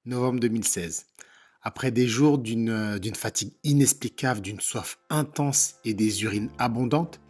Novembre 2016. Après des jours d'une fatigue inexplicable, d'une soif intense et des urines abondantes,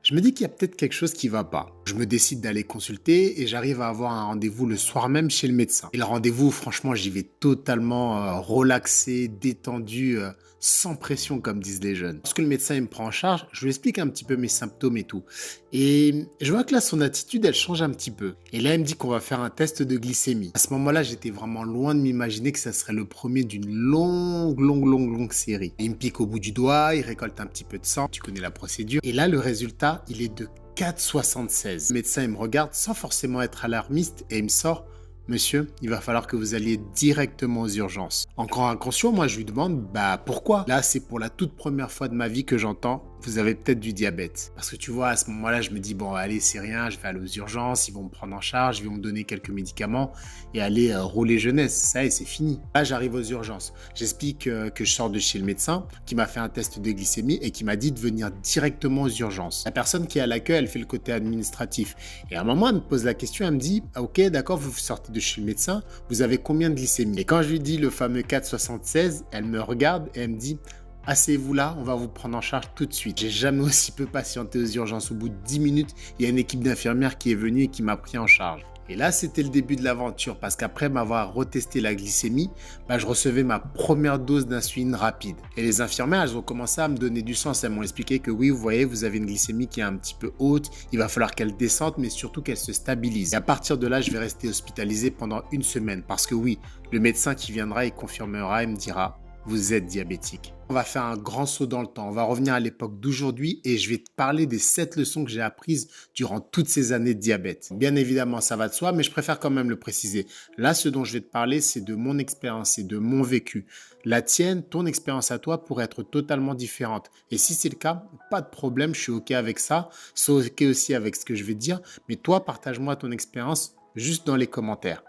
je me dis qu'il y a peut-être quelque chose qui va pas. Je me décide d'aller consulter et j'arrive à avoir un rendez-vous le soir même chez le médecin. Et le rendez-vous, franchement, j'y vais totalement relaxé, détendu, sans pression, comme disent les jeunes. Lorsque le médecin il me prend en charge, je lui explique un petit peu mes symptômes et tout. Et je vois que là, son attitude, elle change un petit peu. Et là, elle me dit qu'on va faire un test de glycémie. À ce moment-là, j'étais vraiment loin de m'imaginer que ça serait le premier d'une longue série. Il me pique au bout du doigt, il récolte un petit peu de sang, tu connais la procédure. Et là, le résultat, il est de 4,76. Le médecin, il me regarde sans forcément être alarmiste et il me sort: Monsieur, il va falloir que vous alliez directement aux urgences. Encore inconscient, moi je lui demande, bah pourquoi? Là, c'est pour la toute première fois de ma vie que j'entends, vous avez peut-être du diabète. Parce que tu vois, à ce moment-là, je me dis, bon, allez, c'est rien, je vais aller aux urgences, ils vont me prendre en charge, ils vont me donner quelques médicaments et aller rouler jeunesse. Ça y est, c'est fini. Là, j'arrive aux urgences. J'explique que je sors de chez le médecin, qui m'a fait un test de glycémie et qui m'a dit de venir directement aux urgences. La personne qui est à l'accueil, elle fait le côté administratif. Et à un moment, elle me pose la question, elle me dit, ah, ok, d'accord, vous sortez de chez le médecin, vous avez combien de glycémie? Et quand je lui dis le fameux 4,76, elle me regarde et elle me dit, asseyez-vous là, on va vous prendre en charge tout de suite. J'ai jamais aussi peu patienté aux urgences. Au bout de 10 minutes, il y a une équipe d'infirmières qui est venue et qui m'a pris en charge. Et là, c'était le début de l'aventure parce qu'après m'avoir retesté la glycémie, je recevais ma première dose d'insuline rapide. Et les infirmières, elles ont commencé à me donner du sens. Elles m'ont expliqué que oui, vous voyez, vous avez une glycémie qui est un petit peu haute, il va falloir qu'elle descende, mais surtout qu'elle se stabilise. Et à partir de là, je vais rester hospitalisé pendant une semaine parce que oui, le médecin qui viendra, il confirmera et me dira, vous êtes diabétique. On va faire un grand saut dans le temps. On va revenir à l'époque d'aujourd'hui et je vais te parler des 7 leçons que j'ai apprises durant toutes ces années de diabète. Bien évidemment, ça va de soi, mais je préfère quand même le préciser. Là, ce dont je vais te parler, c'est de mon expérience et de mon vécu. La tienne, ton expérience à toi pourrait être totalement différente. Et si c'est le cas, pas de problème, je suis OK avec ça. C'est OK aussi avec ce que je vais te dire. Mais toi, partage-moi ton expérience juste dans les commentaires.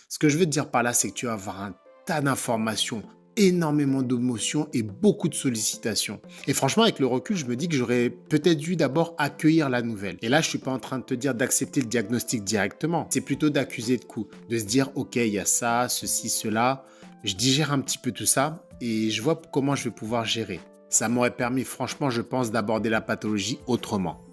Ce que je veux te dire par là, c'est que tu vas avoir un tas d'informations, énormément d'émotions et beaucoup de sollicitations. Et franchement, avec le recul, je me dis que j'aurais peut-être dû d'abord accueillir la nouvelle. Et là, je suis pas en train de te dire d'accepter le diagnostic directement. C'est plutôt d'accuser de coup, de se dire, OK, il y a ça, ceci, cela. Je digère un petit peu tout ça et je vois comment je vais pouvoir gérer. Ça m'aurait permis, franchement, je pense, d'aborder la pathologie autrement.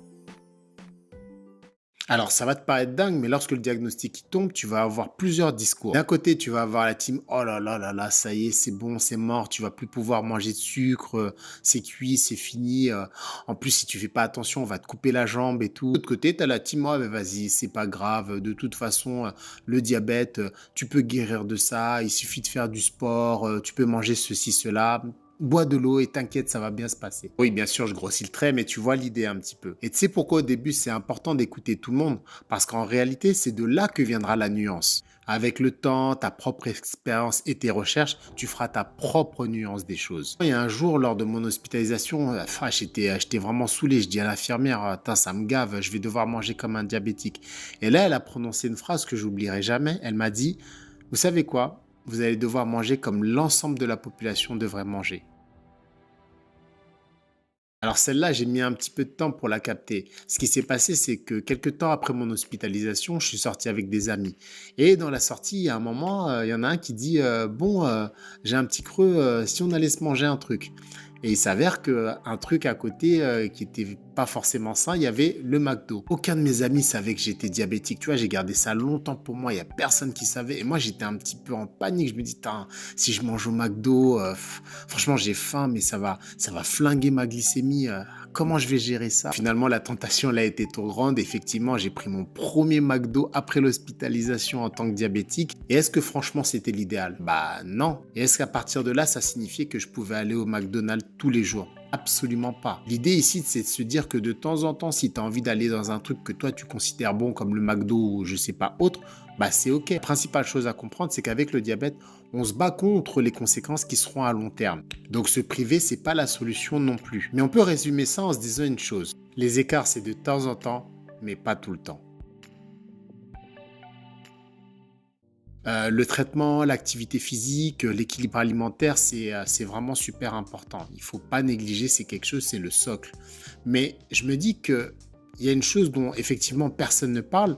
Alors, ça va te paraître dingue, mais lorsque le diagnostic il tombe, tu vas avoir plusieurs discours. D'un côté, tu vas avoir la team, oh là là, ça y est, c'est bon, c'est mort, tu vas plus pouvoir manger de sucre, c'est cuit, c'est fini. En plus, si tu fais pas attention, on va te couper la jambe et tout. De l'autre côté, tu as la team, oh, mais vas-y, c'est pas grave, de toute façon, le diabète, tu peux guérir de ça, il suffit de faire du sport, tu peux manger ceci, cela. Bois de l'eau et t'inquiète, ça va bien se passer. Oui, bien sûr, je grossis le trait, mais tu vois l'idée un petit peu. Et tu sais pourquoi au début c'est important d'écouter tout le monde? Parce qu'en réalité, c'est de là que viendra la nuance. Avec le temps, ta propre expérience et tes recherches, tu feras ta propre nuance des choses. Il y a un jour, lors de mon hospitalisation, j'étais vraiment saoulé. Je dis à l'infirmière, attends, ça me gave, je vais devoir manger comme un diabétique. Et là, elle a prononcé une phrase que j'oublierai jamais. Elle m'a dit, vous savez quoi? Vous allez devoir manger comme l'ensemble de la population devrait manger. Alors celle-là, j'ai mis un petit peu de temps pour la capter. Ce qui s'est passé, c'est que quelques temps après mon hospitalisation, je suis sorti avec des amis. Et dans la sortie, il y a un moment, il y en a un qui dit bon, j'ai un petit creux, si on allait se manger un truc. Et il s'avère qu'un truc à côté qui était pas forcément sain, il y avait le McDo. Aucun de mes amis savait que j'étais diabétique. Tu vois, j'ai gardé ça longtemps pour moi. Il y a personne qui savait. Et moi, j'étais un petit peu en panique. Je me dis, si je mange au McDo, franchement, j'ai faim, mais ça va flinguer ma glycémie. Comment je vais gérer ça? Finalement, la tentation elle a été trop grande. Effectivement, j'ai pris mon premier McDo après l'hospitalisation en tant que diabétique. Et est-ce que franchement, c'était l'idéal? Bah non. Et est-ce qu'à partir de là, ça signifiait que je pouvais aller au McDonald's tous les jours? Absolument pas. L'idée ici, c'est de se dire que de temps en temps, si tu as envie d'aller dans un truc que toi, tu considères bon comme le McDo ou je sais pas autre, bah c'est ok. La principale chose à comprendre, c'est qu'avec le diabète, on se bat contre les conséquences qui seront à long terme. Donc se priver, c'est pas la solution non plus. Mais on peut résumer ça en se disant une chose. Les écarts, c'est de temps en temps, mais pas tout le temps. Le traitement, l'activité physique, l'équilibre alimentaire, c'est vraiment super important. Il faut pas négliger, c'est quelque chose, c'est le socle. Mais je me dis qu'il y a une chose dont effectivement personne ne parle,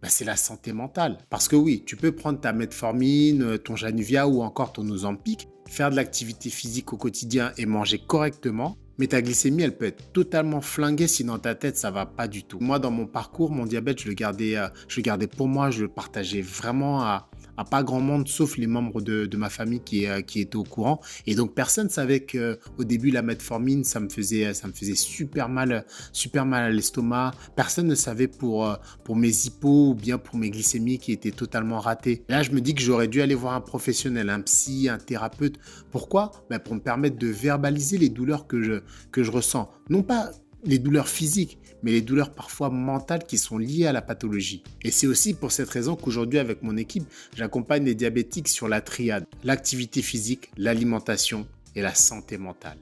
Bah, c'est la santé mentale. Parce que oui, tu peux prendre ta metformine, ton Januvia ou encore ton Ozempic, faire de l'activité physique au quotidien et manger correctement, mais ta glycémie, elle peut être totalement flinguée si dans ta tête, ça va pas du tout. Moi, dans mon parcours, mon diabète, je le gardais pour moi, je le partageais vraiment à pas grand monde, sauf les membres de ma famille qui étaient au courant. Et donc, personne ne savait qu'au début, la metformine, ça me faisait super mal à l'estomac. Personne ne savait pour mes hypos ou bien pour mes glycémies qui étaient totalement ratées. Là, je me dis que j'aurais dû aller voir un professionnel, un psy, un thérapeute. Pourquoi? Ben, pour me permettre de verbaliser les douleurs que je ressens. Non pas les douleurs physiques, mais les douleurs parfois mentales qui sont liées à la pathologie. Et c'est aussi pour cette raison qu'aujourd'hui, avec mon équipe, j'accompagne les diabétiques sur la triade, l'activité physique, l'alimentation et la santé mentale.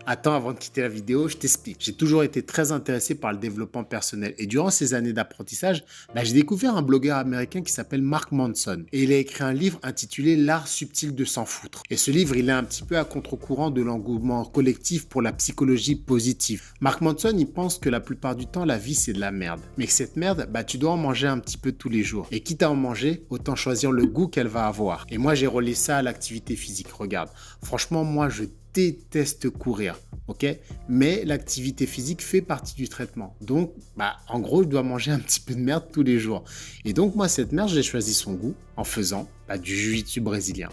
Attends, avant de quitter la vidéo, je t'explique. J'ai toujours été très intéressé par le développement personnel et durant ces années d'apprentissage, j'ai découvert un blogueur américain qui s'appelle Mark Manson et il a écrit un livre intitulé L'art subtil de s'en foutre. Et ce livre, il est un petit peu à contre-courant de l'engouement collectif pour la psychologie positive. Mark Manson, il pense que la plupart du temps, la vie, c'est de la merde. Mais que cette merde, tu dois en manger un petit peu tous les jours. Et quitte à en manger, autant choisir le goût qu'elle va avoir. Et moi, j'ai relié ça à l'activité physique. Regarde, franchement, moi, je déteste courir, ok? Mais l'activité physique fait partie du traitement. Donc, en gros, je dois manger un petit peu de merde tous les jours. Et donc, moi, cette merde, j'ai choisi son goût en faisant du jiu-jitsu brésilien.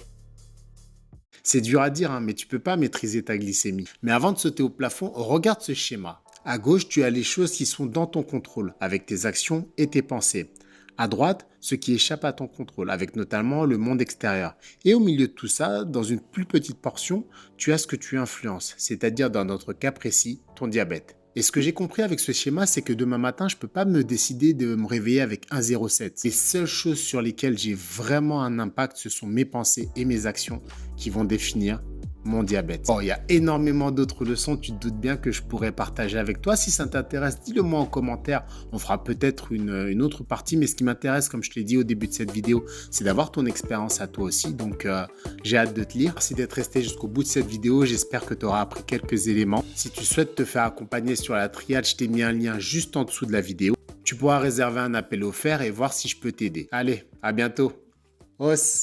C'est dur à dire, hein, mais tu peux pas maîtriser ta glycémie. Mais avant de sauter au plafond, regarde ce schéma. À gauche, tu as les choses qui sont dans ton contrôle, avec tes actions et tes pensées. À droite, ce qui échappe à ton contrôle, avec notamment le monde extérieur. Et au milieu de tout ça, dans une plus petite portion, tu as ce que tu influences, c'est-à-dire dans notre cas précis, ton diabète. Et ce que j'ai compris avec ce schéma, c'est que demain matin, je ne peux pas me décider de me réveiller avec 1,07. Les seules choses sur lesquelles j'ai vraiment un impact, ce sont mes pensées et mes actions qui vont définir mon diabète. Bon, il y a énormément d'autres leçons, tu te doutes bien que je pourrais partager avec toi. Si ça t'intéresse, dis-le moi en commentaire. On fera peut-être une autre partie, mais ce qui m'intéresse, comme je te l'ai dit au début de cette vidéo, c'est d'avoir ton expérience à toi aussi. Donc, j'ai hâte de te lire. Merci d'être resté jusqu'au bout de cette vidéo. J'espère que tu auras appris quelques éléments. Si tu souhaites te faire accompagner sur la triade, je t'ai mis un lien juste en dessous de la vidéo. Tu pourras réserver un appel offert et voir si je peux t'aider. Allez, à bientôt. Os.